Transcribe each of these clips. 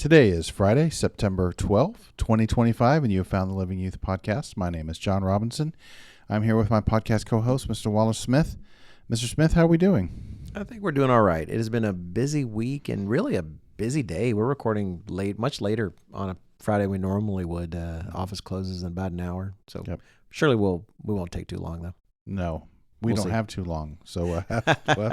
Today is Friday, September 12th, 2025, and you have found the Living Youth Podcast. My name is John Robinson. I'm here with my podcast co-host, Mr. Wallace Smith. Mr. Smith, how are we doing? I think we're doing all right. It has been a busy week and really a busy day. We're recording late, much later on a Friday we normally would. Office closes in about an hour, so surely we won't take too long, though. No, we don't have too long, so we'll have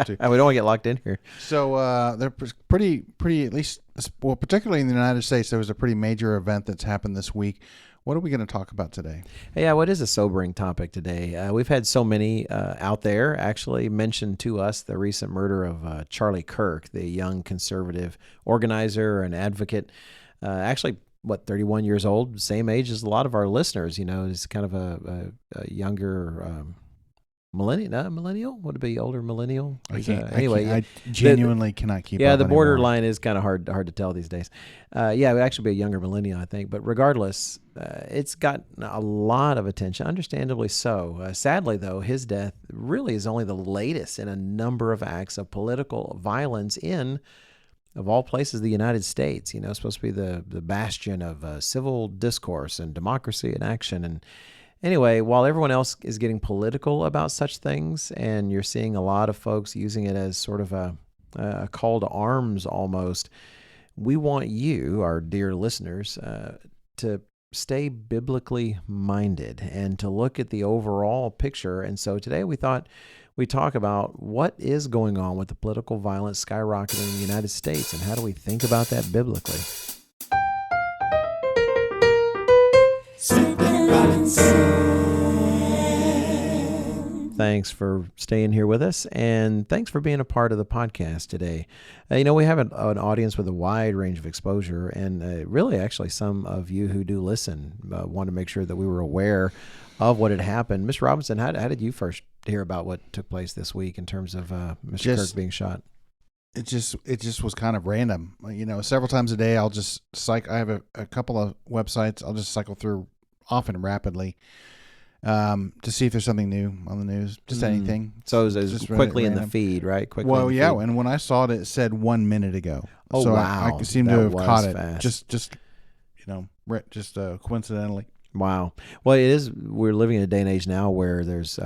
to. We don't want to get locked in here. So they're pretty, at least, well, particularly in the United States, there was a pretty major event that's happened this week. What are we going to talk about today? Yeah, what is a sobering topic today? We've had so many out there actually mention to us the recent murder of Charlie Kirk, the young conservative organizer and advocate. Actually, 31 years old, same age as a lot of our listeners. You know, he's kind of a younger millennial? Would it be older millennial? I genuinely cannot keep up. Yeah, the anymore. borderline is kind of hard to tell these days. It would actually be a younger millennial, I think. But regardless, it's got a lot of attention, understandably so. Sadly, though, his death really is only the latest in a number of acts of political violence in, of all places, the United States. You know, it's supposed to be the bastion of civil discourse and democracy in action. And anyway, while everyone else is getting political about such things, and you're seeing a lot of folks using it as sort of a call to arms almost, we want you, our dear listeners, to stay biblically minded and to look at the overall picture. And so today we thought we'd talk about what is going on with the political violence skyrocketing in the United States, and how do we think about that biblically. Thanks for staying here with us, and thanks for being a part of the podcast today. We have an audience with a wide range of exposure, and really, actually, some of you who do listen want to make sure that we were aware of what had happened. Mr. Robinson, how did you first hear about what took place this week in terms of Mr. Kirk being shot? It just was kind of random. You know, several times a day, I'll just I have a couple of websites I'll just cycle through often rapidly to see if there's something new on the news, just anything. So it was just quickly in the feed, right? Quickly. Well, yeah, and when I saw it, it said 1 minute ago. Oh, so wow. I seem to have caught it fast. just coincidentally. Wow. Well, we're living in a day and age now where there's,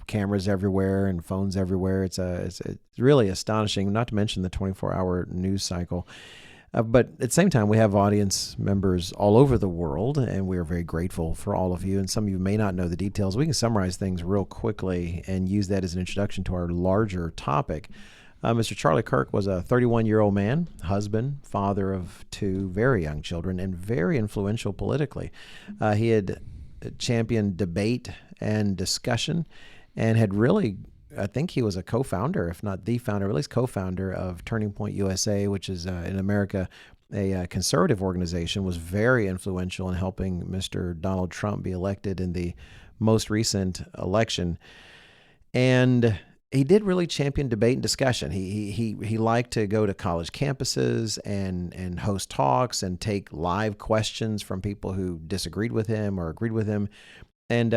cameras everywhere and phones everywhere. It's really astonishing, not to mention the 24-hour news cycle. But at the same time, we have audience members all over the world, and we are very grateful for all of you. And some of you may not know the details. We can summarize things real quickly and use that as an introduction to our larger topic. Mr. Charlie Kirk was a 31-year-old man, husband, father of two very young children, and very influential politically. He had championed debate and discussion, and had really, I think he was a co-founder, if not the founder, at least co-founder of Turning Point USA, which is in America a conservative organization, was very influential in helping Mr. Donald Trump be elected in the most recent election. And he did really champion debate and discussion. He liked to go to college campuses and host talks and take live questions from people who disagreed with him or agreed with him. And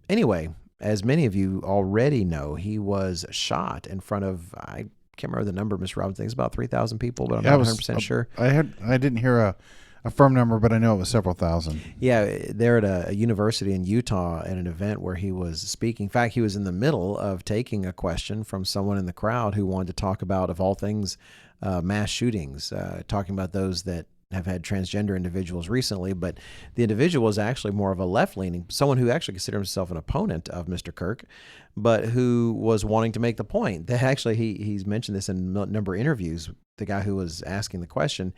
anyway, as many of you already know, he was shot in front of, I can't remember the number, Mr. Robinson. I think it's about 3,000 people, but I'm not 100% sure. I didn't hear a firm number, but I know it was several thousand. Yeah, they're at a university in Utah at an event where he was speaking. In fact, he was in the middle of taking a question from someone in the crowd who wanted to talk about, of all things, mass shootings, talking about those that have had transgender individuals recently. But the individual was actually more of a left-leaning, someone who actually considered himself an opponent of Mr. Kirk, but who was wanting to make the point that actually he's mentioned this in a number of interviews, the guy who was asking the question,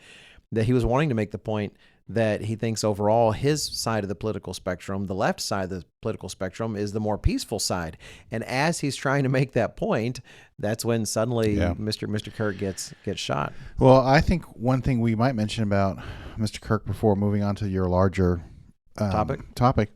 that he was wanting to make the point that he thinks overall his side of the political spectrum, the left side of the political spectrum, is the more peaceful side. And as he's trying to make that point, that's when suddenly Mr. Kirk gets shot. Well, I think one thing we might mention about Mr. Kirk before moving on to your larger topic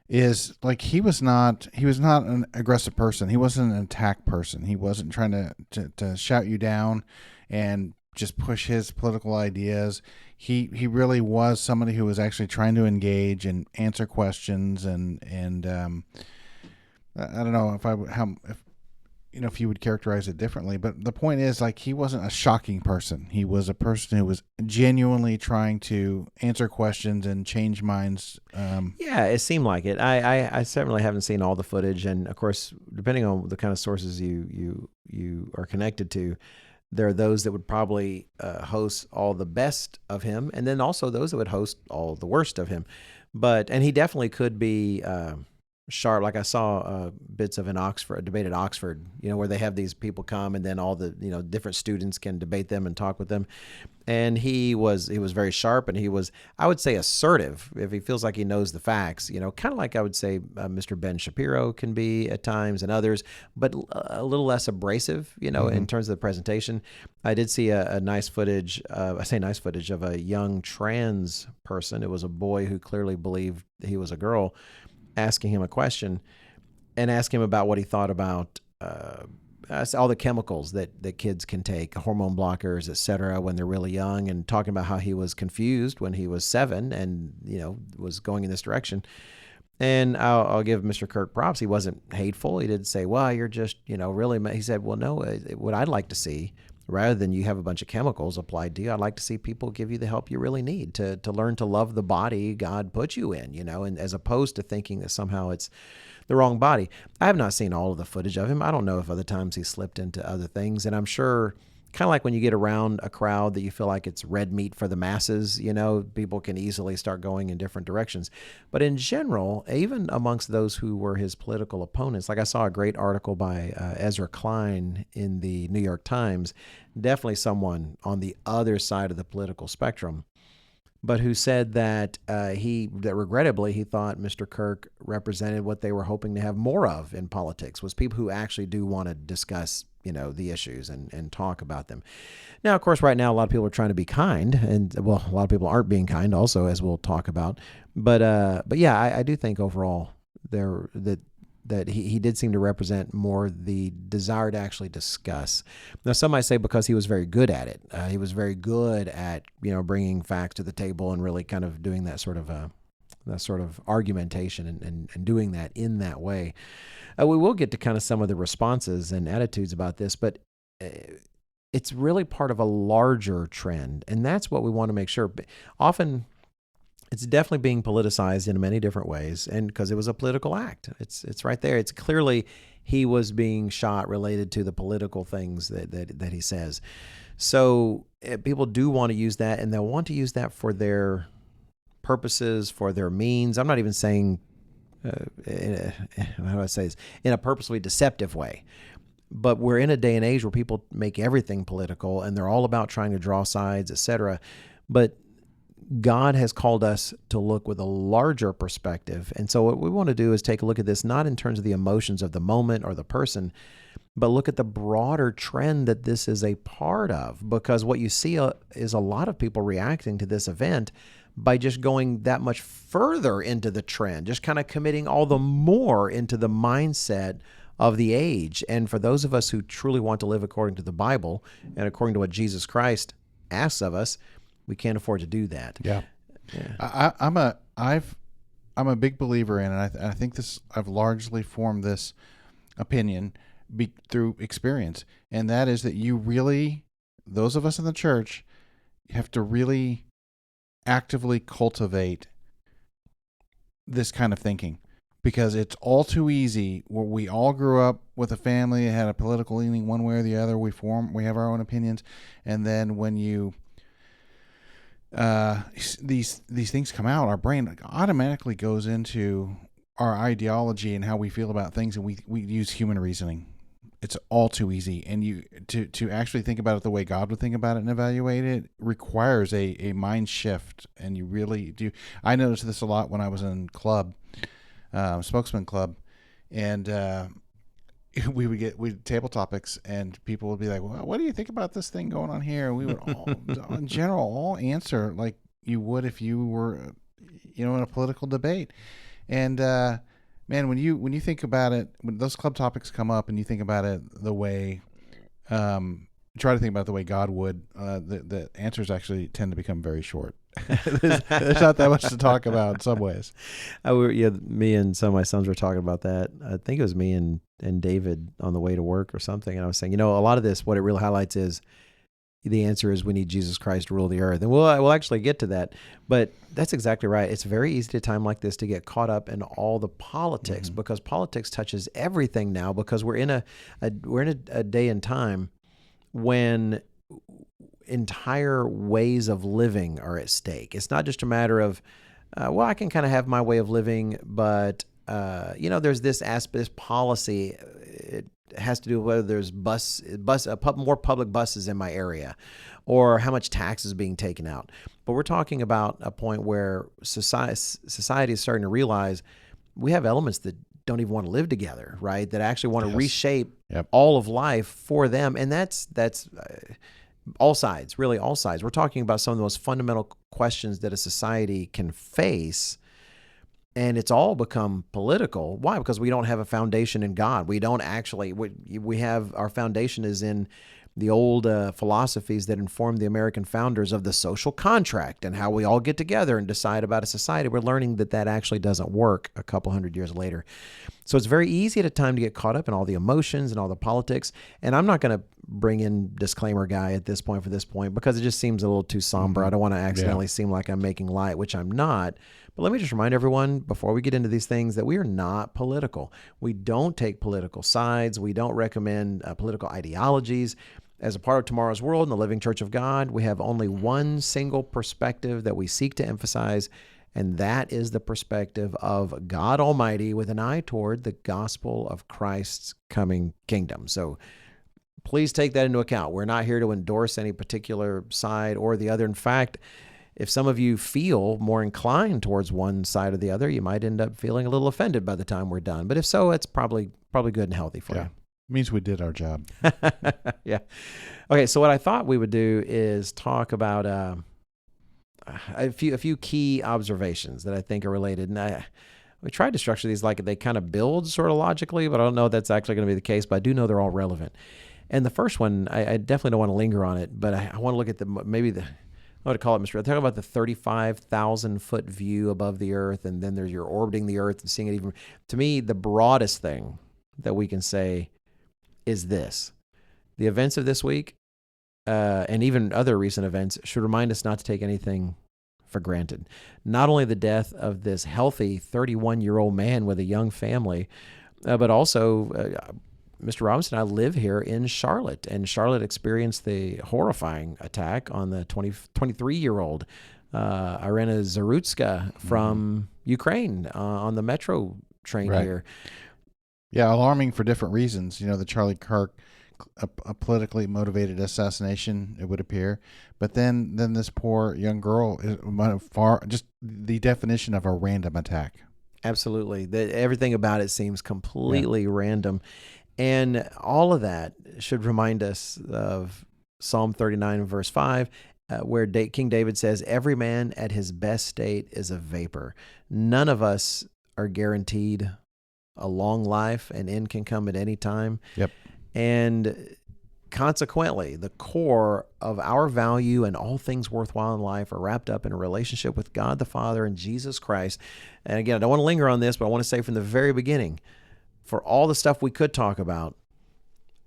is, like, he was not an aggressive person. He wasn't an attack person. He wasn't trying to shout you down and just push his political ideas. He really was somebody who was actually trying to engage and answer questions, and I don't know if if you would characterize it differently. But the point is, like, he wasn't a shocking person. He was a person who was genuinely trying to answer questions and change minds. Yeah, it seemed like it. I certainly haven't seen all the footage, and of course, depending on the kind of sources you are connected to, there are those that would probably host all the best of him, and then also those that would host all the worst of him. And he definitely could be sharp. Like I saw bits of a debate at Oxford, where they have these people come, and then all the different students can debate them and talk with them. And he was very sharp, and he was, I would say, assertive if he feels like he knows the facts. Kind of like I would say Mr. Ben Shapiro can be at times, and others, but a little less abrasive, in terms of the presentation. I did see a nice footage. I say nice footage of a young trans person. It was a boy who clearly believed he was a girl, asking him a question and asking him about what he thought about all the chemicals that kids can take, hormone blockers, et cetera, when they're really young, and talking about how he was confused when he was 7 and, was going in this direction. And I'll give Mr. Kirk props. He wasn't hateful. He didn't say, well, you're just, really. He said, well, no, what I'd like to see, rather than you have a bunch of chemicals applied to you, I'd like to see people give you the help you really need to learn to love the body God put you in, and as opposed to thinking that somehow it's the wrong body. I have not seen all of the footage of him. I don't know if other times he slipped into other things. And I'm sure, kind of like when you get around a crowd that you feel like it's red meat for the masses, people can easily start going in different directions. But in general, even amongst those who were his political opponents, like I saw a great article by Ezra Klein in the New York Times, definitely someone on the other side of the political spectrum, but who said that regrettably he thought Mr. Kirk represented what they were hoping to have more of in politics, was people who actually do want to discuss, the issues and talk about them. Now, of course, right now, a lot of people are trying to be kind, and a lot of people aren't being kind also, as we'll talk about. But yeah, I do think overall that he did seem to represent more the desire to actually discuss. Now, some might say because he was very good at it. He was very good at, bringing facts to the table and really kind of doing that sort of argumentation and doing that in that way. We will get to kind of some of the responses and attitudes about this, but it's really part of a larger trend, and that's what we want to make sure. Often, it's definitely being politicized in many different ways, and because it was a political act. It's right there. It's clearly he was being shot related to the political things that he says. So people do want to use that, and they'll want to use that for their purposes, for their means. I'm not even saying, how do I say this, in a purposely deceptive way. But we're in a day and age where people make everything political, and they're all about trying to draw sides, etc. But God has called us to look with a larger perspective. And so what we want to do is take a look at this, not in terms of the emotions of the moment or the person, but look at the broader trend that this is a part of. Because what you see is a lot of people reacting to this event by just going that much further into the trend, just kind of committing all the more into the mindset of the age. And for those of us who truly want to live according to the Bible and according to what Jesus Christ asks of us, we can't afford to do that. Yeah. I'm a big believer in it. I think I've largely formed this opinion through experience, and that is that you really, those of us in the church, have to really actively cultivate this kind of thinking, because it's all too easy. We all grew up with a family that had a political leaning one way or the other. We have our own opinions, and then when these things come out, our brain automatically goes into our ideology and how we feel about things, and we use human reasoning. It's all too easy, and to actually think about it the way God would think about it and evaluate it requires a mind shift, and you really do. I noticed this a lot when I was in spokesman club, and we'd table topics, and people would be like, well, what do you think about this thing going on here? And we would all, in general, all answer like you would if you were, in a political debate. And, man, when you think about it, when those club topics come up and you think about it the way, try to think about it the way God would, the answers actually tend to become very short. There's not that much to talk about in some ways. Me and some of my sons were talking about that. I think it was me and David on the way to work or something. And I was saying, a lot of this, what it really highlights is the answer is we need Jesus Christ to rule the earth. And we'll actually get to that. But that's exactly right. It's very easy at a time like this to get caught up in all the politics because politics touches everything now because we're in a day and time when entire ways of living are at stake. It's not just a matter of, I can kind of have my way of living, but, there's this aspect, this policy. It has to do with whether there's more public buses in my area or how much tax is being taken out. But we're talking about a point where society is starting to realize we have elements that don't even want to live together, right? That actually want to reshape all of life for them. And that's all sides, really all sides. We're talking about some of the most fundamental questions that a society can face, and it's all become political. Why? Because we don't have a foundation in God. We don't actually, we have, our foundation is in the old philosophies that informed the American founders of the social contract and how we all get together and decide about a society. We're learning that actually doesn't work a couple hundred years later. So it's very easy at a time to get caught up in all the emotions and all the politics. And I'm not going to bring in disclaimer guy at this point for this point because it just seems a little too somber. I don't want to accidentally seem like I'm making light, which I'm not. But let me just remind everyone before we get into these things that we are not political. We don't take political sides. We don't recommend political ideologies. As a part of Tomorrow's World and the Living Church of God, we have only one single perspective that we seek to emphasize, and that is the perspective of God Almighty with an eye toward the gospel of Christ's coming kingdom. So please take that into account. We're not here to endorse any particular side or the other. In fact, if some of you feel more inclined towards one side or the other, you might end up feeling a little offended by the time we're done. But if so, it's probably good and healthy for you. Means we did our job. Yeah. Okay, so what I thought we would do is talk about a few key observations that I think are related. And we tried to structure these like they kind of build sort of logically, but I don't know if that's actually going to be the case, but I do know they're all relevant. And the first one, I definitely don't want to linger on it, but I want to look at I would call it, Mr. Talk about the 35,000-foot view above the earth, and then you're orbiting the earth and seeing it even. To me, the broadest thing that we can say is this. The events of this week, and even other recent events, should remind us not to take anything for granted. Not only the death of this healthy 31-year-old man with a young family, but also Mr. Robinson and I live here in Charlotte, and Charlotte experienced the horrifying attack on the 23-year-old Irina Zarutska from Ukraine on the metro train here. Yeah, alarming for different reasons. The Charlie Kirk, a politically motivated assassination, it would appear. But then this poor young girl is just the definition of a random attack. Absolutely. Everything about it seems completely random. And all of that should remind us of Psalm 39 verse 5, where King David says, every man at his best state is a vapor. None of us are guaranteed a long life. An end can come at any time. Yep. And consequently, the core of our value and all things worthwhile in life are wrapped up in a relationship with God the Father and Jesus Christ. And again, I don't want to linger on this, but I want to say from the very beginning, for all the stuff we could talk about,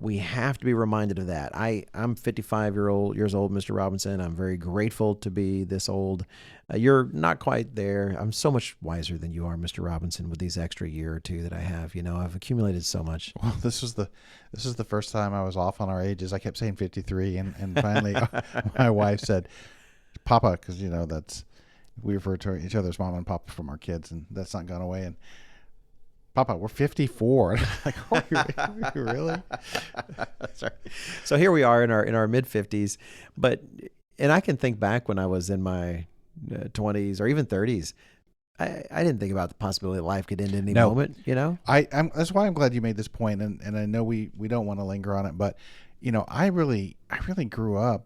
we have to be reminded of that. I'm 55 years old, Mr. Robinson. I'm very grateful to be this old. You're not quite there. I'm so much wiser than you are, Mr. Robinson, with these extra year or two that I have. I've accumulated so much. Well, this is the first time I was off on our ages. I kept saying 53, and finally my wife said, "Papa," because we refer to each other as Mom and Papa from our kids, and that's not gone away. And Papa, we're 54. Like, oh, you really? That's right. So here we are in our mid 50s, and I can think back when I was in my 20s or even 30s. I didn't think about the possibility that life could end at any moment. That's why I'm glad you made this point, and I know we don't want to linger on it, but I really grew up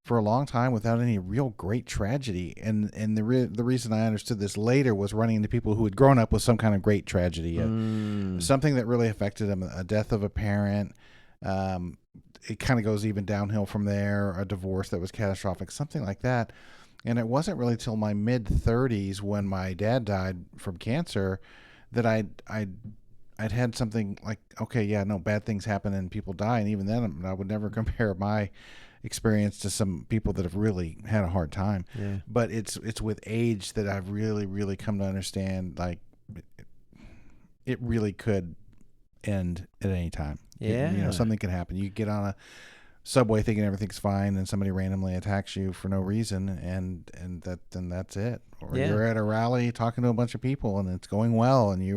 for a long time without any real great tragedy. And the reason I understood this later was running into people who had grown up with some kind of great tragedy, something that really affected them, a death of a parent. It kind of goes even downhill from there, a divorce that was catastrophic, something like that. And it wasn't really till my mid-30s when my dad died from cancer that I'd had something like, okay, yeah, no, bad things happen and people die. And even then, I would never compare my experience to some people that have really had a hard time. Yeah. But it's with age that I've really, really come to understand, like, it really could end at any time. Yeah. Something could happen. You get on a subway thinking everything's fine, and somebody randomly attacks you for no reason, and then that's it. Or you're at a rally talking to a bunch of people, and it's going well, and he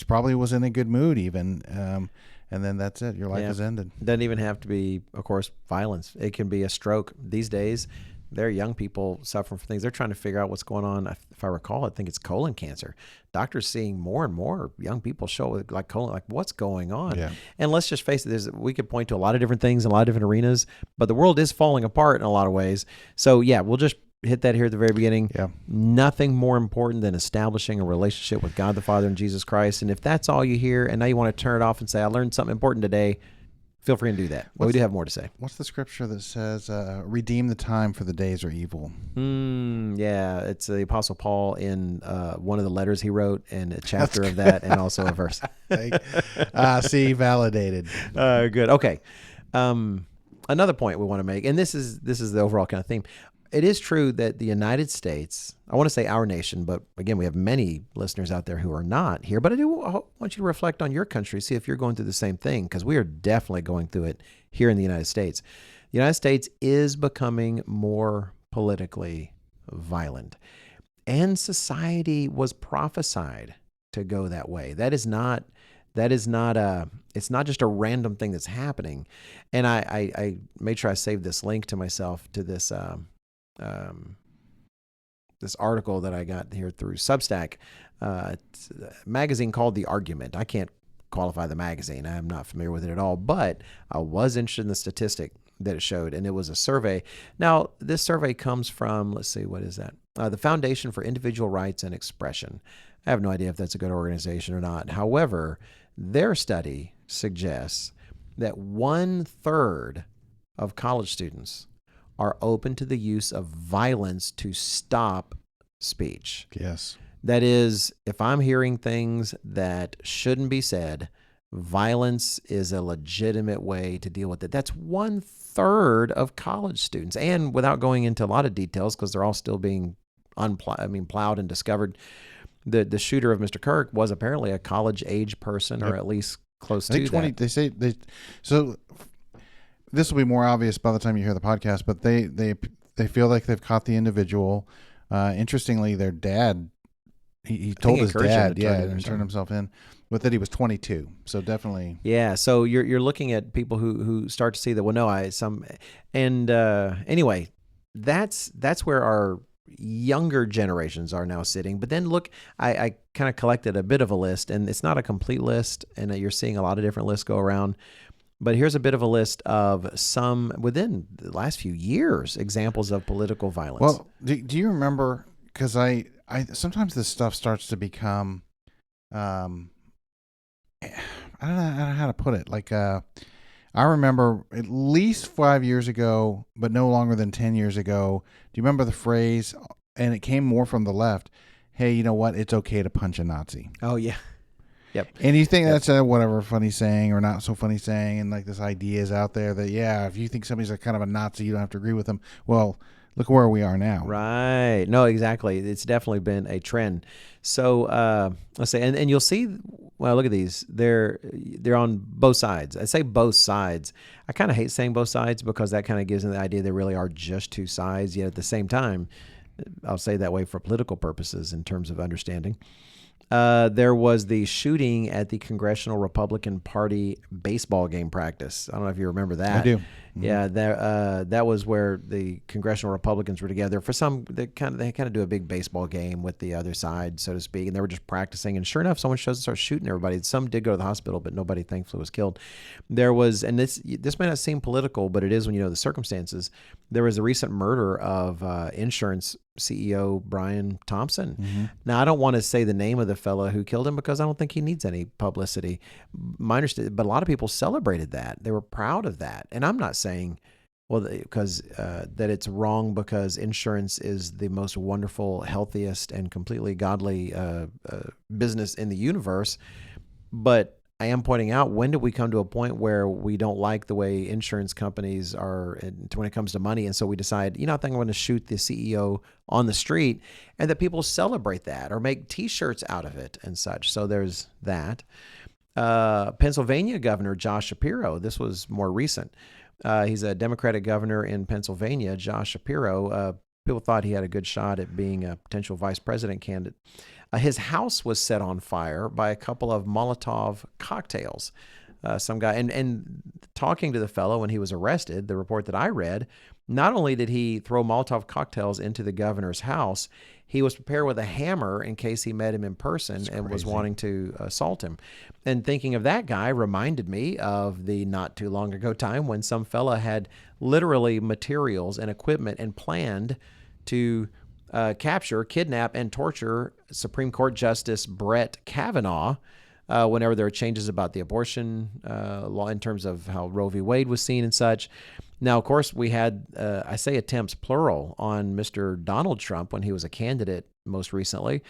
probably was in a good mood even, and then that's it. Your life has ended. Doesn't even have to be, of course, violence. It can be a stroke. These days, there are young people suffering from things. They're trying to figure out what's going on. If I recall, I think it's colon cancer. Doctors seeing more and more young people show like colon, like what's going on. Yeah. And let's just face it, we could point to a lot of different things in a lot of different arenas, but the world is falling apart in a lot of ways. So yeah, we'll just hit that here at the very beginning. Yeah. Nothing more important than establishing a relationship with God the Father and Jesus Christ. And if that's all you hear, and now you want to turn it off and say, I learned something important today, feel free to do that. But we do have more to say. What's the scripture that says, redeem the time for the days are evil? Yeah, it's the Apostle Paul in one of the letters he wrote, and a chapter of that, and also a verse. See, validated. Good. Okay. Another point we want to make, and this is the overall kind of theme. It is true that the United States, I want to say our nation, but again, we have many listeners out there who are not here, but I do want you to reflect on your country, see if you're going through the same thing, because we are definitely going through it here in the United States. The United States is becoming more politically violent, and society was prophesied to go that way. It's not just a random thing that's happening. And I made sure I saved this link to myself to this this article that I got here through Substack. It's a magazine called The Argument. I can't qualify the magazine. I'm not familiar with it at all, but I was interested in the statistic that it showed, and it was a survey. Now, this survey comes from, let's see, what is that? The Foundation for Individual Rights and Expression. I have no idea if that's a good organization or not. However, their study suggests that 1/3 of college students are open to the use of violence to stop speech. Yes. That is, if I'm hearing things that shouldn't be said, violence is a legitimate way to deal with it. That's 1/3 of college students. And without going into a lot of details, because they're all still being plowed and discovered, the shooter of Mr. Kirk was apparently a college-age person, or at least close to 20, that. They say so. This will be more obvious by the time you hear the podcast, but they feel like they've caught the individual. Interestingly, their dad, he told his dad, and turned himself in, but that he was 22. So definitely, yeah. So you're looking at people who start to see that. Well, no, anyway, that's where our younger generations are now sitting. But then look, I kind of collected a bit of a list, and it's not a complete list, and you're seeing a lot of different lists go around. But here's a bit of a list of some within the last few years examples of political violence. Well, do you remember? Because I sometimes this stuff starts to become, I don't know how to put it. Like, I remember at least 5 years ago, but no longer than 10 years ago. Do you remember the phrase? And it came more from the left. Hey, you know what? It's okay to punch a Nazi. Oh yeah. Yep. And you think that's a whatever funny saying or not so funny saying, and like this idea is out there that, yeah, if you think somebody's a kind of a Nazi, you don't have to agree with them. Well, look where we are now. Right. No, exactly. It's definitely been a trend. So let's say, and you'll see, well, look at these. They're on both sides. I say both sides. I kind of hate saying both sides because that kind of gives them the idea there really are just two sides. Yet at the same time, I'll say that way for political purposes in terms of understanding. There was the shooting at the Congressional Republican Party baseball game practice. I don't know if you remember that. I do. Mm-hmm. Yeah, that was where the Congressional Republicans were together for they kind of do a big baseball game with the other side, so to speak, and they were just practicing. And sure enough, someone shows and starts shooting everybody. Some did go to the hospital, but nobody thankfully was killed. There was, and this may not seem political, but it is when you know the circumstances. There was a recent murder of insurance CEO Brian Thompson. Mm-hmm. Now, I don't want to say the name of the fellow who killed him because I don't think he needs any publicity. My understanding, but a lot of people celebrated that. They were proud of that. And I'm not saying Well, because that it's wrong because insurance is the most wonderful, healthiest, and completely godly business in the universe. But I am pointing out, when did we come to a point where we don't like the way insurance companies are when it comes to money? And so we decide, I think I'm going to shoot the CEO on the street, and that people celebrate that or make T-shirts out of it and such. So there's that. Pennsylvania Governor Josh Shapiro, this was more recent. He's a Democratic governor in Pennsylvania, Josh Shapiro. People thought he had a good shot at being a potential vice president candidate. His house was set on fire by a couple of Molotov cocktails. Some guy, and talking to the fellow when he was arrested, the report that I read, not only did he throw Molotov cocktails into the governor's house, he was prepared with a hammer in case he met him in person and was wanting to assault him. And thinking of that guy reminded me of the not too long ago time when some fella had literally materials and equipment and planned to capture, kidnap, and torture Supreme Court Justice Brett Kavanaugh whenever there are changes about the abortion law in terms of how Roe v. Wade was seen and such. Now, of course, we had, I say attempts plural, on Mr. Donald Trump when he was a candidate most recently.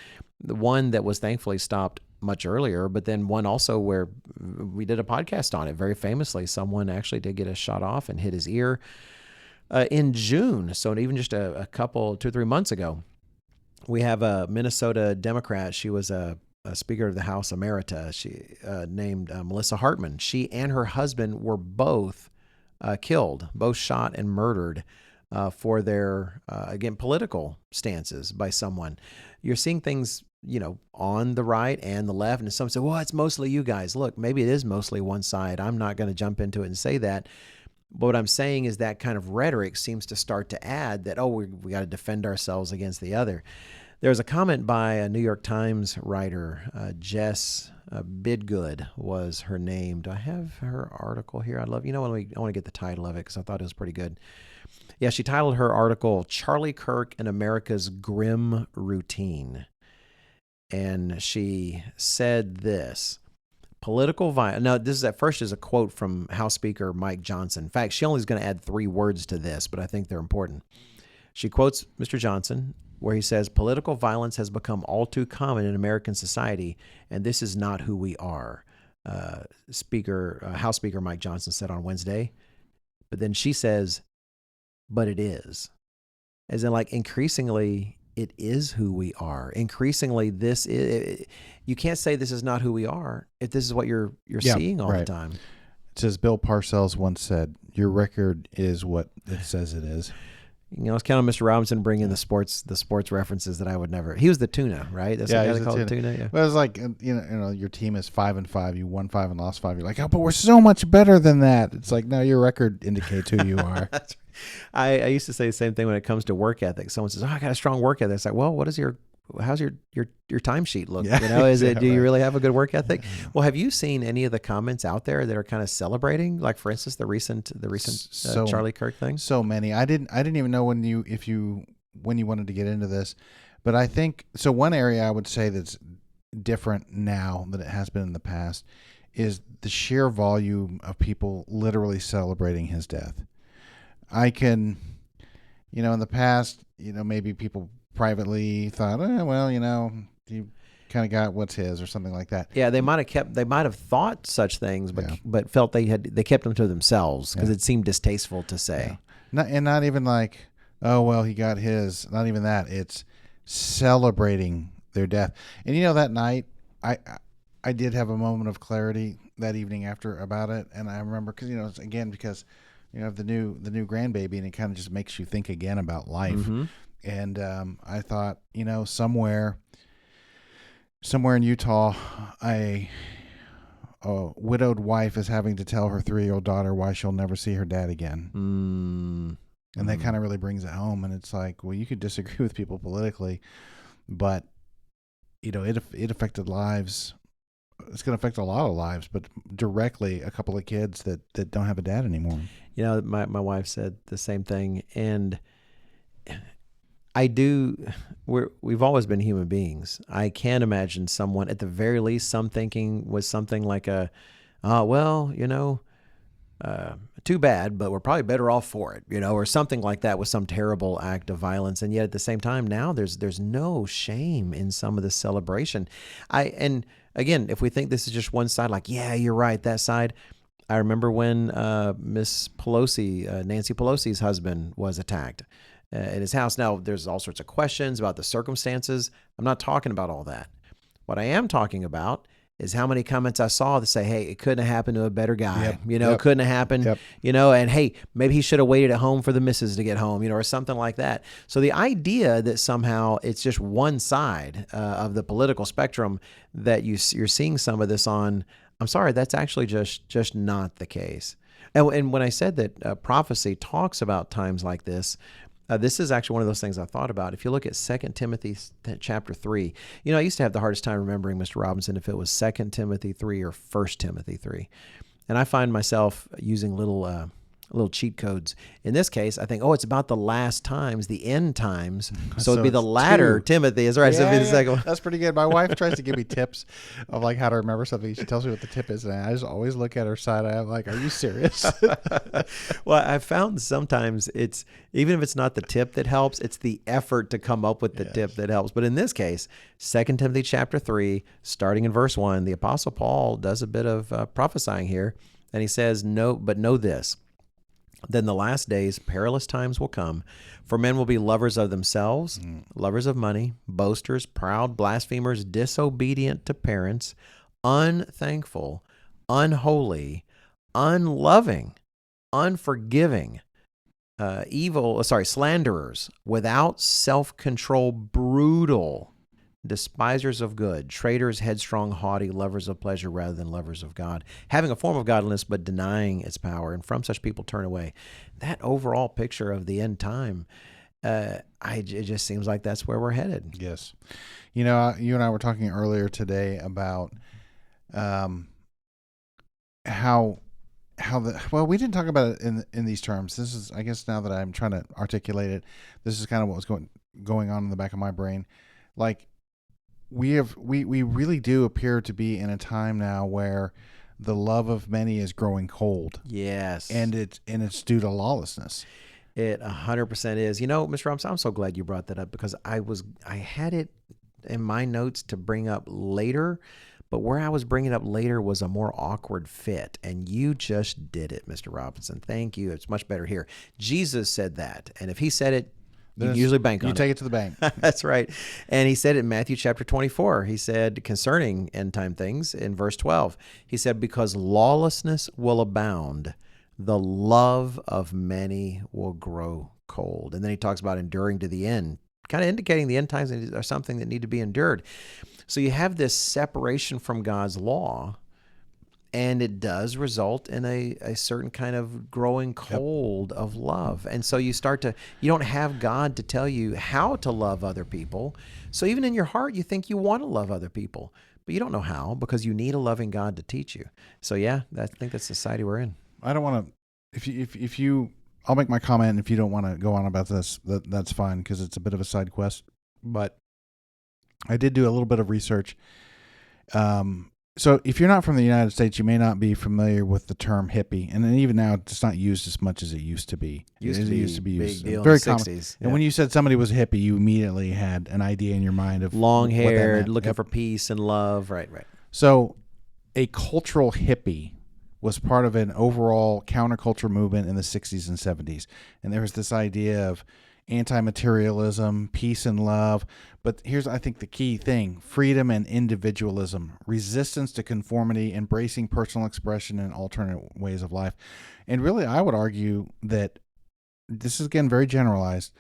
The one that was thankfully stopped much earlier, but then one also where we did a podcast on it very famously. Someone actually did get a shot off and hit his ear in June. So even just a couple, 2-3 months ago, we have a Minnesota Democrat. She was a Speaker of the House Emerita. She named Melissa Hartman. She and her husband were both killed, both shot and murdered for their, again, political stances by someone. You're seeing things, on the right and the left, and some say, well, it's mostly you guys. Look, maybe it is mostly one side. I'm not going to jump into it and say that. But what I'm saying is that kind of rhetoric seems to start to add that, we got to defend ourselves against the other. There's a comment by a New York Times writer, Jess Bidgood was her name. Do I have her article here? I want to get the title of it because I thought it was pretty good. Yeah, she titled her article, Charlie Kirk and America's Grim Routine. And she said this, political violence. Now, this is at first is a quote from House Speaker Mike Johnson. In fact, she only is going to add 3 words to this, but I think they're important. She quotes Mr. Johnson, where he says, political violence has become all too common in American society, and this is not who we are. House Speaker Mike Johnson said on Wednesday. But then she says, but it is. As in, increasingly, it is who we are. Increasingly, this is. You can't say this is not who we are if this is what you're seeing all the time. It says Bill Parcells once said, your record is what it says it is. Let's count on Mr. Robinson bringing the sports references that I would never. He was the tuna, right? That's what they call it, tuna. Yeah. Well, it's like your team is 5-5. You won 5 and lost 5. You're like, but we're so much better than that. It's like, no, your record indicates who you are. That's right. I used to say the same thing when it comes to work ethic. Someone says, I got a strong work ethic. It's like, well, how's your timesheet look? Do you really have a good work ethic? Well, have you seen any of the comments out there that are kind of celebrating, like for instance, the recent Charlie Kirk thing? So many. I didn't even know when you wanted to get into this, but I think so. One area I would say that's different now than it has been in the past is the sheer volume of people literally celebrating his death. I can, in the past, maybe people privately thought, you kind of got what's his or something like that. Yeah, they might have thought such things, but felt they kept them to themselves because it seemed distasteful to say. Yeah. Not even like, oh well, he got his. Not even that. It's celebrating their death. And that night, I did have a moment of clarity that evening after about it, and I remember because of the new grandbaby, and it kind of just makes you think again about life. Mm-hmm. And I thought, somewhere in Utah, a widowed wife is having to tell her 3-year-old daughter why she'll never see her dad again. Mm-hmm. And that kind of really brings it home. And it's like, well, you could disagree with people politically, but, it affected lives. It's going to affect a lot of lives, but directly a couple of kids that don't have a dad anymore. My wife said the same thing. And we've always been human beings. I can't imagine someone, at the very least, some thinking was something like too bad, but we're probably better off for it, or something like that with some terrible act of violence. And yet at the same time, now there's no shame in some of the celebration. And again, if we think this is just one side, like, yeah, you're right, that side. I remember when Miss Pelosi, Nancy Pelosi's husband, was attacked at his house. Now, there's all sorts of questions about the circumstances. I'm not talking about all that. What I am talking about is how many comments I saw that say, hey, it couldn't have happened to a better guy, couldn't have happened, and hey, maybe he should have waited at home for the missus to get home, or something like that. So the idea that somehow it's just one side of the political spectrum that you're seeing some of this on, I'm sorry, that's actually just not the case. And when I said that prophecy talks about times like this, this is actually one of those things I thought about. If you look at 2 Timothy chapter 3, I used to have the hardest time remembering, Mr. Robinson, if it was 2 Timothy 3 or 1 Timothy 3. And I find myself using little cheat codes. In this case, I think, it's about the last times, the end times. So it'd be the latter Timothy. Is right. So it'd be the second one. That's pretty good. My wife tries to give me tips of like how to remember something. She tells me what the tip is, and I just always look at her side. I'm like, "Are you serious?" Well, I've found sometimes it's, even if it's not the tip that helps, it's the effort to come up with the tip that helps. But in this case, 2 Timothy chapter 3, starting in verse 1, the Apostle Paul does a bit of prophesying here, and he says, "No, but know this. Then the last days, perilous times will come, for men will be lovers of themselves, lovers of money, boasters, proud, blasphemers, disobedient to parents, unthankful, unholy, unloving, unforgiving, slanderers, without self-control, brutal, despisers of good, traitors, headstrong, haughty, lovers of pleasure rather than lovers of God, having a form of godliness but denying its power, and from such people turn away." That overall picture of the end time, it just seems like that's where we're headed. Yes. You and I were talking earlier today about how we didn't talk about it in these terms. This is, I guess, now that I'm trying to articulate it, this is kind of what was going on in the back of my brain. Like, we really do appear to be in a time now where the love of many is growing cold. Yes. And it's due to lawlessness. It 100% is. Mr. Robinson, I'm so glad you brought that up, because I had it in my notes to bring up later, but where I was bringing it up later was a more awkward fit, and you just did it, Mr. Robinson. Thank you. It's much better here. Jesus said that, and if he said it, you usually bank on it. You take it to the bank. That's right. And he said it in Matthew chapter 24. He said concerning end time things in verse 12, he said, "Because lawlessness will abound, the love of many will grow cold." And then he talks about enduring to the end, kind of indicating the end times are something that need to be endured. So you have this separation from God's law, and it does result in a certain kind of growing cold of love. And so you don't have God to tell you how to love other people. So even in your heart, you think you want to love other people, but you don't know how, because you need a loving God to teach you. So I think that's the society we're in. I don't want to, if you, I'll make my comment, and if you don't want to go on about this, that's fine, because it's a bit of a side quest. But I did do a little bit of research. So if you're not from the United States, you may not be familiar with the term hippie, and then even now it's not used as much as it used to be. It used to be used. Big deal very in the common. 60s. And when you said somebody was a hippie, you immediately had an idea in your mind of long-haired, looking for peace and love. Right. So a cultural hippie was part of an overall counterculture movement in the 60s and 70s. And there was this idea of anti-materialism, peace and love. But here's, I think, the key thing: freedom and individualism, resistance to conformity, embracing personal expression and alternate ways of life. And really, I would argue that this is, again, very generalized,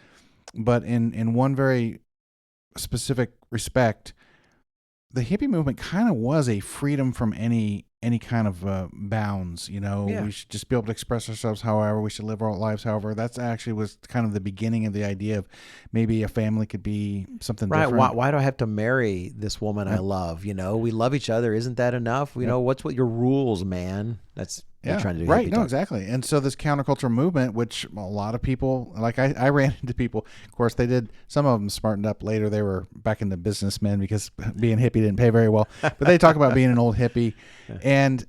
but in one very specific respect, the hippie movement kind of was a freedom from any kind of bounds. We should just be able to express ourselves however, we should live our lives however. That's actually was kind of the beginning of the idea of maybe a family could be something different. Why do I have to marry this woman I love? We love each other. Isn't that enough? What's your rules, man? That's trying to do right. No, exactly. And so this counterculture movement, which a lot of people, like I ran into people, of course they did, some of them smartened up later. They were back into businessmen because being hippie didn't pay very well, but they talk about being an old hippie. And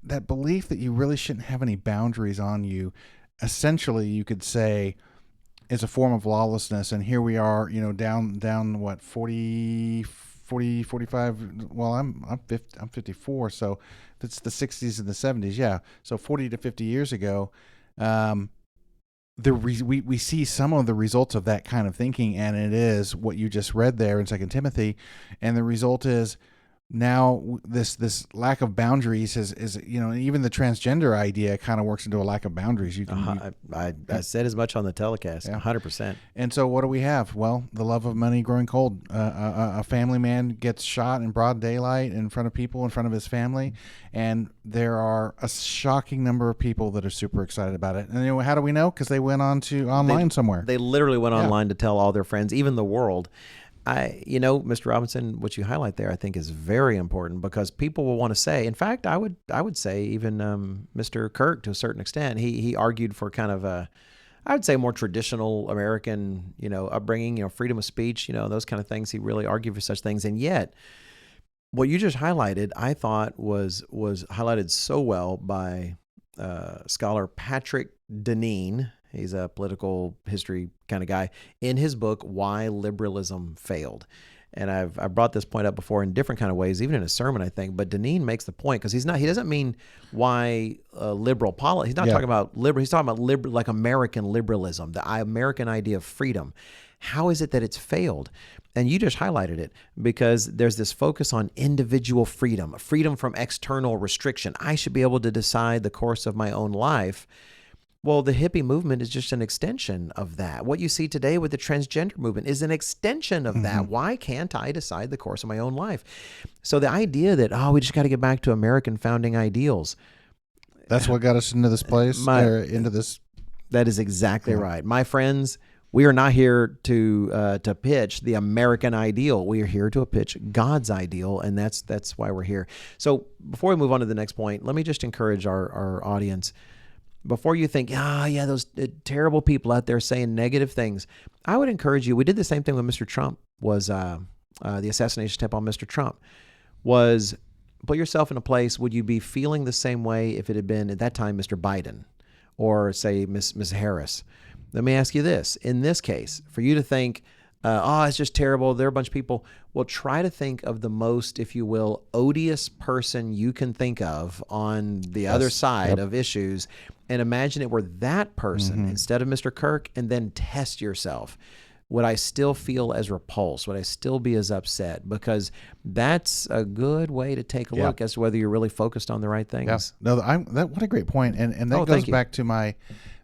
that belief that you really shouldn't have any boundaries on you, essentially you could say is a form of lawlessness. And here we are, down what, 40, 45. Well, I'm 54. So that's the 60s and the 70s. Yeah. So 40 to 50 years ago, we see some of the results of that kind of thinking, and it is what you just read there in 2 Timothy. And the result is now this lack of boundaries is even the transgender idea kind of works into a lack of boundaries. I said as much on the telecast, 100%. And so what do we have? Well, the love of money growing cold. A family man gets shot in broad daylight in front of people, in front of his family, and there are a shocking number of people that are super excited about it. And how do we know? Because they went on to online somewhere. They literally went online to tell all their friends, even the world. Mr. Robinson, what you highlight there, I think is very important, because people will want to say, in fact, I would say even Mr. Kirk, to a certain extent, he argued for kind of I would say more traditional American, upbringing, freedom of speech, those kind of things. He really argued for such things. And yet what you just highlighted, I thought was highlighted so well by scholar Patrick Deneen. He's a political history kind of guy, in his book, Why Liberalism Failed. And I've brought this point up before in different kind of ways, even in a sermon, I think. But Deneen makes the point, because he doesn't mean why liberal politics. He's not talking about liberal. He's talking about like American liberalism, the American idea of freedom. How is it that it's failed? And you just highlighted it, because there's this focus on individual freedom from external restriction. I should be able to decide the course of my own life. Well, the hippie movement is just an extension of that. What you see today with the transgender movement is an extension of that. Why can't I decide the course of my own life? So the idea that, we just got to get back to American founding ideals. That's what got us into this place, into this. That is exactly right. My friends, we are not here to pitch the American ideal. We are here to pitch God's ideal, and that's why we're here. So before we move on to the next point, let me just encourage our audience. Before you think, those terrible people out there saying negative things, I would encourage you. We did the same thing when Mr. Trump was the assassination attempt on Mr. Trump. Was put yourself in a place. Would you be feeling the same way if it had been at that time Mr. Biden, or say Miss Harris? Let me ask you this: in this case, for you to think, it's just terrible, there are a bunch of people. Well, try to think of the most, if you will, odious person you can think of on the other side of issues, and imagine it were that person instead of Mr. Kirk, and then test yourself. Would I still feel as repulsed? Would I still be as upset? Because that's a good way to take a look as to whether you're really focused on the right things. Yeah. No, what a great point. And that goes back to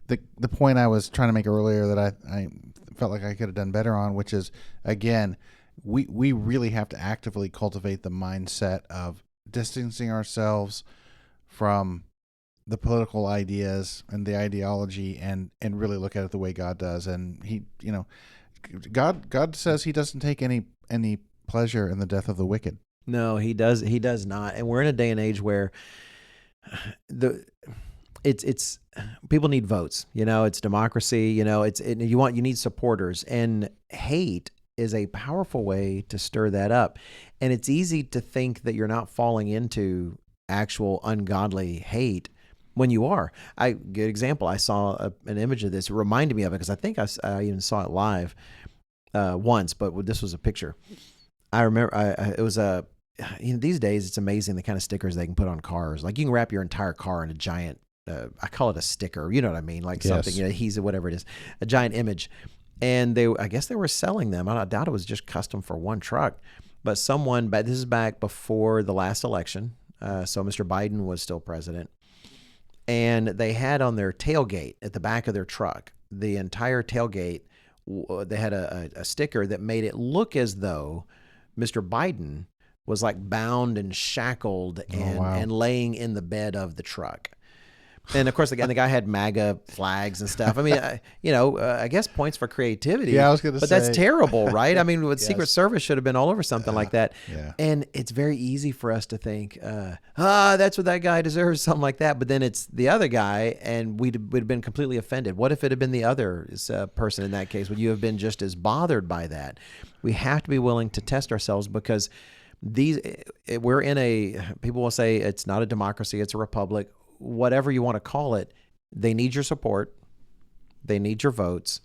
the point I was trying to make earlier that I felt like I could have done better on, which is, again, we really have to actively cultivate the mindset of distancing ourselves from the political ideas and the ideology, and really look at it the way God does. And God says he doesn't take any pleasure in the death of the wicked. No, he does not. And we're in a day and age where it's people need votes. It's democracy. You need supporters, and hate is a powerful way to stir that up. And it's easy to think that you're not falling into actual ungodly hate when you are. Good example. I saw an image of this. It reminded me of it, because I think I even saw it live once, but this was a picture. I remember it was these days it's amazing the kind of stickers they can put on cars. Like, you can wrap your entire car in a giant, I call it a sticker, you know what I mean? Like something, adhesive, whatever it is, a giant image. And I guess they were selling them. I doubt it was just custom for one truck, but this is back before the last election. So Mr. Biden was still president. And they had on their tailgate at the back of their truck, the entire tailgate, they had a sticker that made it look as though Mr. Biden was like bound and shackled and laying in the bed of the truck. And of course, the guy had MAGA flags and stuff. I mean, I guess points for creativity. Yeah, I was going to say. But that's terrible, right? I mean, with Secret Service should have been all over something like that. Yeah. And it's very easy for us to think, that's what that guy deserves, something like that. But then it's the other guy, and we'd have been completely offended. What if it had been the other person in that case? Would you have been just as bothered by that? We have to be willing to test ourselves, because We're in people will say it's not a democracy, it's a republic, whatever you want to call it. They need your support. They need your votes.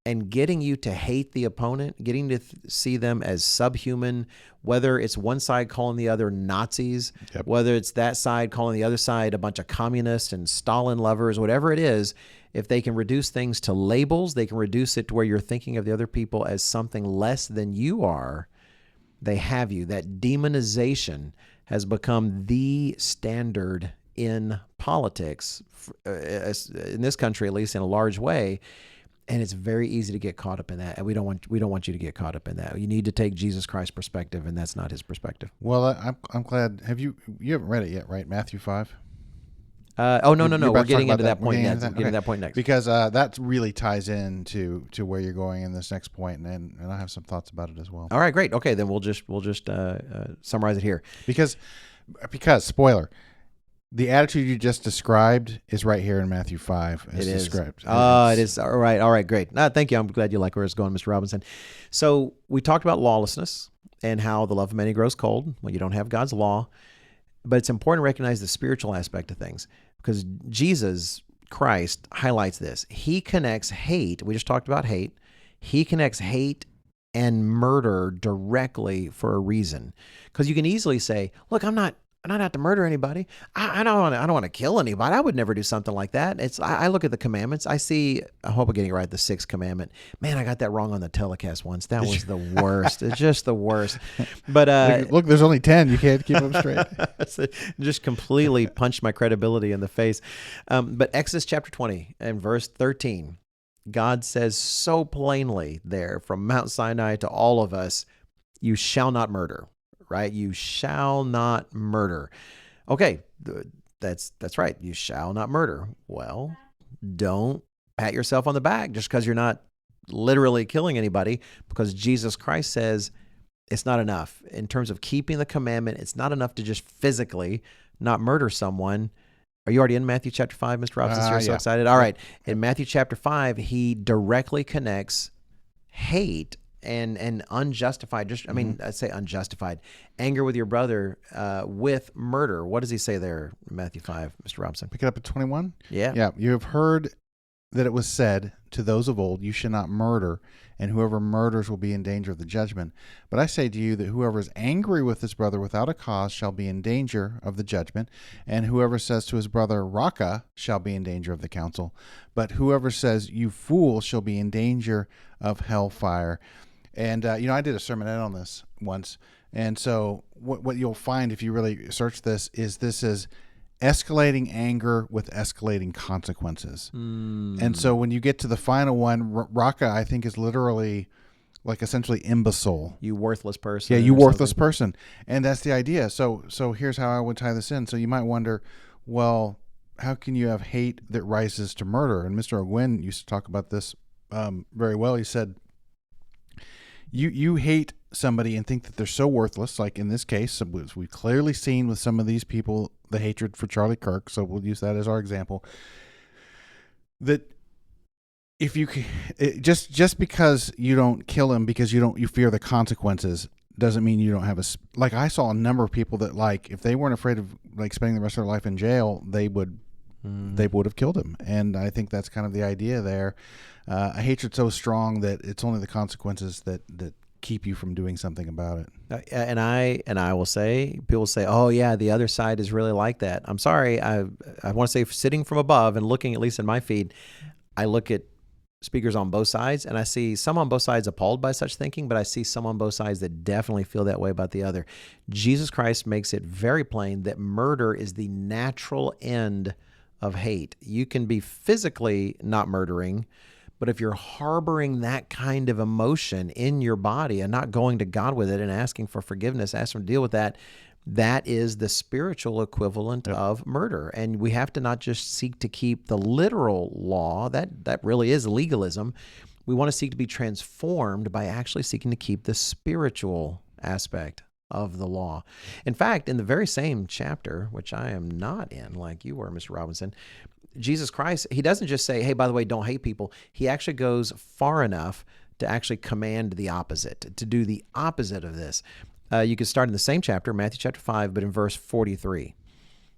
And getting you to hate the opponent, getting to see them as subhuman, whether it's one side calling the other Nazis, whether it's that side calling the other side a bunch of communists and Stalin lovers, whatever it is, if they can reduce things to labels, they can reduce it to where you're thinking of the other people as something less than you are, they have you. That demonization has become the standard in politics, in this country, at least in a large way. And it's very easy to get caught up in that, and we don't want you to get caught up in that. You need to take Jesus Christ's perspective, and that's not his perspective. Well, I'm glad. You haven't read it yet, right? Matthew 5. No. We're getting into that point next. Getting to that point next because that really ties in to where you're going in this next point, and I have some thoughts about it as well. All right, great. Okay, then we'll just summarize it here. Because spoiler. The attitude you just described is right here in Matthew 5. It is. It is. All right, great. Thank you. I'm glad you like where it's going, Mr. Robinson. So we talked about lawlessness and how the love of many grows cold when you don't have God's law. But it's important to recognize the spiritual aspect of things, because Jesus Christ highlights this. He connects hate. We just talked about hate. He connects hate and murder directly for a reason. Because you can easily say, look, I'm not out to murder anybody. I don't want to kill anybody. I would never do something like that. I look at the commandments. I hope I'm getting it right. The 6th commandment. Man, I got that wrong on the telecast once. That was the worst. It's just the worst. But look, there's only 10. You can't keep them straight. Just completely punched my credibility in the face. But Exodus chapter 20 and verse 13, God says so plainly there from Mount Sinai to all of us, you shall not murder. Right? You shall not murder. Okay, that's right. You shall not murder. Well, don't pat yourself on the back just because you're not literally killing anybody, because Jesus Christ says it's not enough. In terms of keeping the commandment, it's not enough to just physically not murder someone. Are you already in Matthew chapter 5, Mr. Robinson? You're so excited. All right. In Matthew chapter 5, he directly connects hate and unjustified, I'd say unjustified anger with your brother with murder. What does he say there, Matthew 5, Mr. Robinson? Pick it up at 21. Yeah. You have heard that it was said to those of old, you should not murder, and whoever murders will be in danger of the judgment. But I say to you that whoever is angry with his brother without a cause shall be in danger of the judgment, and whoever says to his brother, Raka, shall be in danger of the council. But whoever says, you fool, shall be in danger of hellfire. And, I did a sermonette on this once. And so what you'll find if you really search this is escalating anger with escalating consequences. And so when you get to the final one, Raka, I think, is literally like essentially imbecile. You worthless person. Yeah, you worthless person. And that's the idea. So here's how I would tie this in. So you might wonder, well, how can you have hate that rises to murder? And Mr. O'Gwen used to talk about this very well. He said, You hate somebody and think that they're so worthless, like in this case, we've clearly seen with some of these people, the hatred for Charlie Kirk, so we'll use that as our example, that if you just because you don't kill him because you fear the consequences doesn't mean you don't have like I saw a number of people that, like, if they weren't afraid of like spending the rest of their life in jail, they would have killed him. And I think that's kind of the idea there. A hatred so strong that it's only the consequences that keep you from doing something about it. And I will say, people say, oh yeah, the other side is really like that. I'm sorry. I want to say, sitting from above and looking, at least in my feed, I look at speakers on both sides, and I see some on both sides appalled by such thinking, but I see some on both sides that definitely feel that way about the other. Jesus Christ makes it very plain that murder is the natural end of hate. You can be physically not murdering, but if you're harboring that kind of emotion in your body and not going to God with it and asking for forgiveness, asking him to deal with that, that is the spiritual equivalent of murder. And we have to not just seek to keep the literal law, that really is legalism. We want to seek to be transformed by actually seeking to keep the spiritual aspect of the law. In fact, in the very same chapter, which I am not in like you were, Mr. Robinson, Jesus Christ, he doesn't just say, hey, by the way, don't hate people. He actually goes far enough to actually command the opposite, to do the opposite of this. You could start in the same chapter, Matthew chapter 5, but in verse 43.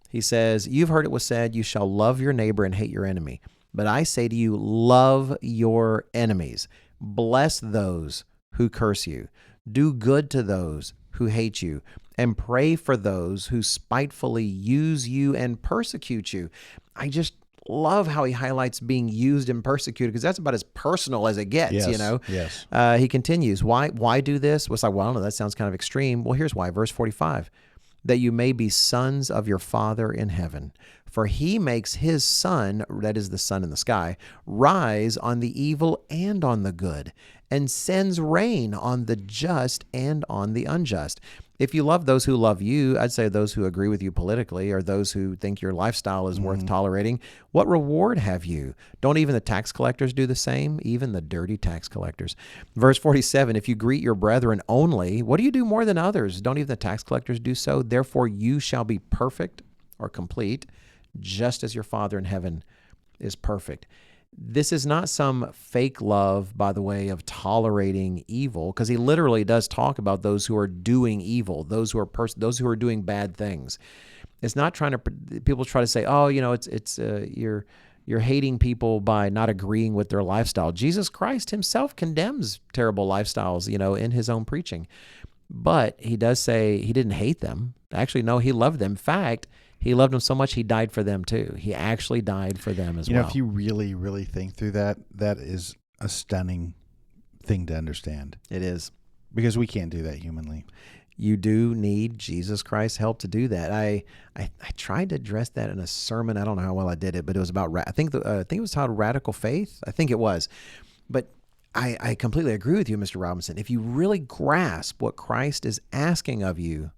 He says, "You've heard it was said, you shall love your neighbor and hate your enemy. But I say to you, love your enemies. Bless those who curse you. Do good to those who hate you. And pray for those who spitefully use you and persecute you." I just love how he highlights being used and persecuted, because that's about as personal as it gets, Yes, you know? yes. He continues, why do this? Well, it's like, well, I don't know, that sounds kind of extreme. Well, here's why. Verse 45, "That you may be sons of your Father in heaven. For he makes his sun," that is the sun in the sky, "rise on the evil and on the good, and sends rain on the just and on the unjust." If you love those who love you, I'd say those who agree with you politically, or those who think your lifestyle is worth tolerating, what reward have you? Don't even the tax collectors do the same? Even the dirty tax collectors. Verse 47, "If you greet your brethren only, what do you do more than others? Don't even the tax collectors do so? Therefore you shall be perfect," or complete, "just as your Father in heaven is perfect." This is not some fake love by the way of tolerating evil, because he literally does talk about those who are doing evil, those who are doing bad things. It's not trying to, people try to say, oh, you know, you're hating people by not agreeing with their lifestyle. Jesus Christ himself condemns terrible lifestyles, you know, in his own preaching. But he does say he didn't hate them. Actually, no, he loved them. In fact, he loved them so much he died for them too. He actually died for them as well. You know, if you really, really think through that, that is a stunning thing to understand. It is. Because we can't do that humanly. You do need Jesus Christ's help to do that. I tried to address that in a sermon. I don't know how well I did it, but it was about, I think it was titled Radical Faith. I think it was. But I completely agree with you, Mr. Robinson. If you really grasp what Christ is asking of you,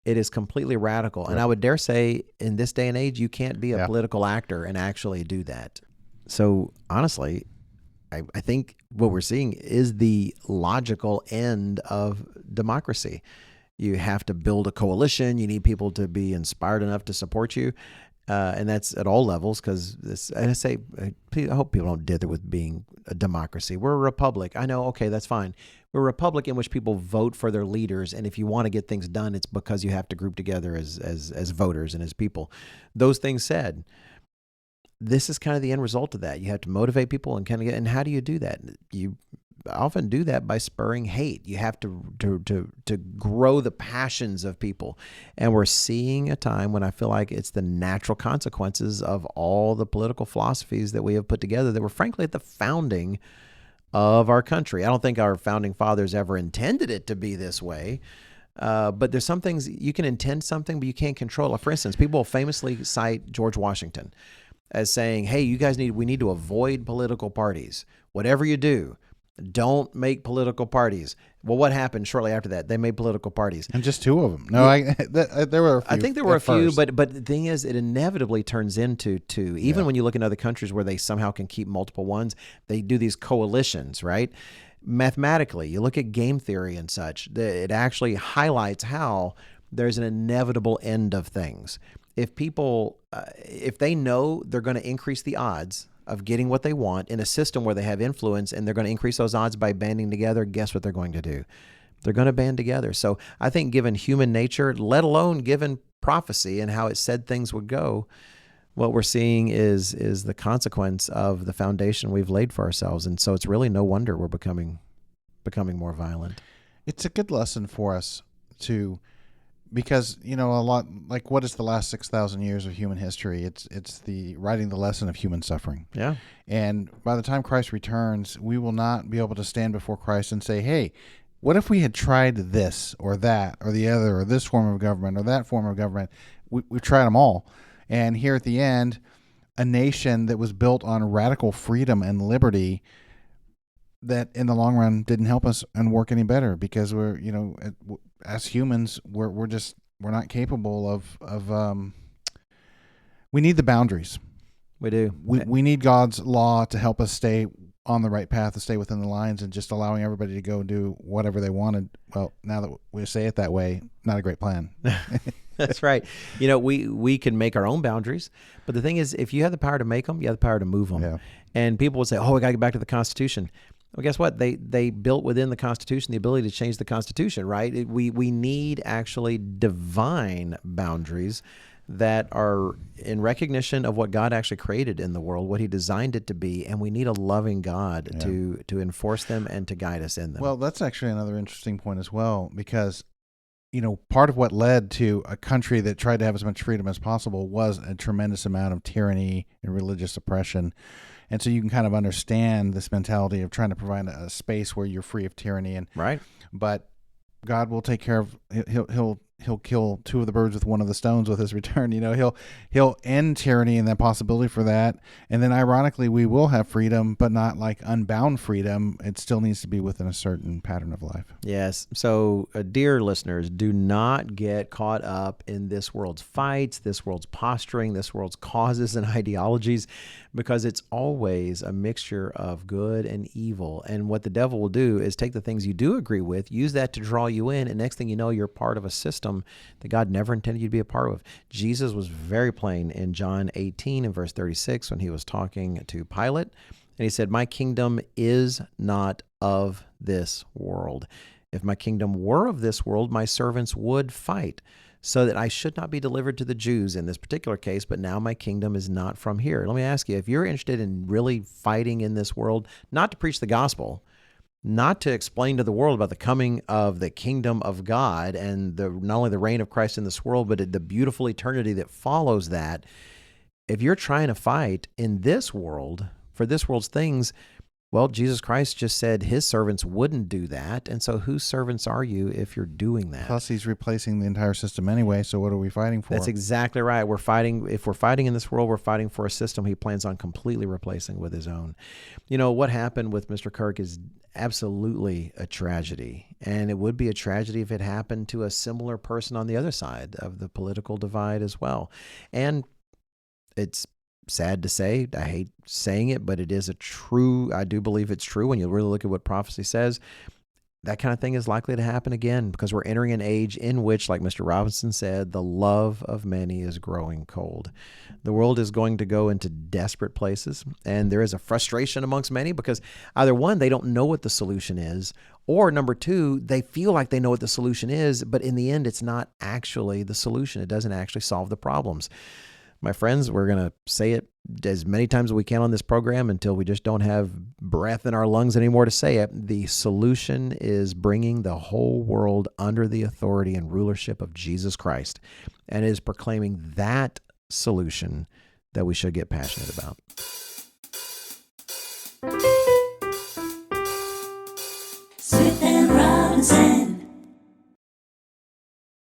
it is completely radical. Right. And I would dare say in this day and age, you can't be a political actor and actually do that. So honestly, I think what we're seeing is the logical end of democracy. You have to build a coalition. You need people to be inspired enough to support you. And that's at all levels, because I hope people don't dither with being a democracy. We're a republic. I know, okay, that's fine. We're a republic in which people vote for their leaders, and if you want to get things done, it's because you have to group together as voters and as people. Those things said, this is kind of the end result of that. You have to motivate people and and how do you do that? You often do that by spurring hate. You have to grow the passions of people. And we're seeing a time when I feel like it's the natural consequences of all the political philosophies that we have put together that were frankly at the founding of our country. I don't think our founding fathers ever intended it to be this way. But there's some things you can intend something, but you can't control it. For instance, people famously cite George Washington as saying, hey, we need to avoid political parties. Whatever you do, don't make political parties. Well, what happened shortly after that? They made political parties. And just two of them. No, there were a few. I think there were a few, but the thing is, it inevitably turns into two. Even when you look in other countries where they somehow can keep multiple ones, they do these coalitions, right? Mathematically, you look at game theory and such, it actually highlights how there's an inevitable end of things. If people, if they know they're going to increase the odds of getting what they want in a system where they have influence, and they're going to increase those odds by banding together, guess what they're going to do? They're going to band together. So I think given human nature, let alone given prophecy and how it said things would go, what we're seeing is the consequence of the foundation we've laid for ourselves. And so it's really no wonder we're becoming more violent. It's a good lesson for us because, you know, a lot, like, what is the last 6,000 years of human history? It's the writing the lesson of human suffering. Yeah. And by the time Christ returns, we will not be able to stand before Christ and say, hey, what if we had tried this or that or the other, or this form of government or that form of government? We've tried them all. And here at the end, a nation that was built on radical freedom and liberty that in the long run didn't help us and work any better, because we're, you know, as humans, we're not capable of we need the boundaries. We do. We need God's law to help us stay on the right path, to stay within the lines, and just allowing everybody to go do whatever they wanted. Well, now that we say it that way, not a great plan. That's right. You know, we can make our own boundaries, but the thing is, if you have the power to make them, you have the power to move them. Yeah. And people would say, oh, we got to get back to the Constitution. Well, guess what? They built within the Constitution the ability to change the Constitution, right? We need actually divine boundaries that are in recognition of what God actually created in the world, what he designed it to be, and we need a loving God to enforce them and to guide us in them. Well, that's actually another interesting point as well, because part of what led to a country that tried to have as much freedom as possible was a tremendous amount of tyranny and religious oppression. And so you can kind of understand this mentality of trying to provide a space where you're free of tyranny. And right. But God will take care of, he'll kill two of the birds with one of the stones with his return. He'll end tyranny and the possibility for that. And then ironically, we will have freedom, but not like unbound freedom. It still needs to be within a certain pattern of life. Yes. So, dear listeners, do not get caught up in this world's fights, this world's posturing, this world's causes and ideologies, because it's always a mixture of good and evil. And what the devil will do is take the things you do agree with, use that to draw you in, and next thing you know, you're part of a system that God never intended you to be a part of. Jesus was very plain in John 18 and verse 36 when he was talking to Pilate, and he said, "My kingdom is not of this world. If my kingdom were of this world, my servants would fight, so that I should not be delivered to the Jews in this particular case, but now my kingdom is not from here." Let me ask you, if you're interested in really fighting in this world, not to preach the gospel, not to explain to the world about the coming of the kingdom of God and not only the reign of Christ in this world, but the beautiful eternity that follows that, if you're trying to fight in this world for this world's things, well, Jesus Christ just said his servants wouldn't do that. And so whose servants are you if you're doing that? Plus, he's replacing the entire system anyway, so what are we fighting for? That's exactly right. If we're fighting in this world, we're fighting for a system he plans on completely replacing with his own. What happened with Mr. Kirk is absolutely a tragedy. And it would be a tragedy if it happened to a similar person on the other side of the political divide as well. And it's sad to say, I hate saying it, but it is I do believe it's true when you really look at what prophecy says. That kind of thing is likely to happen again because we're entering an age in which, like Mr. Robinson said, the love of many is growing cold. The world is going to go into desperate places, and there is a frustration amongst many because either one, they don't know what the solution is, or number two, they feel like they know what the solution is, but in the end, it's not actually the solution. It doesn't actually solve the problems. My friends, we're going to say it as many times as we can on this program until we just don't have breath in our lungs anymore to say it. The solution is bringing the whole world under the authority and rulership of Jesus Christ, and it is proclaiming that solution that we should get passionate about.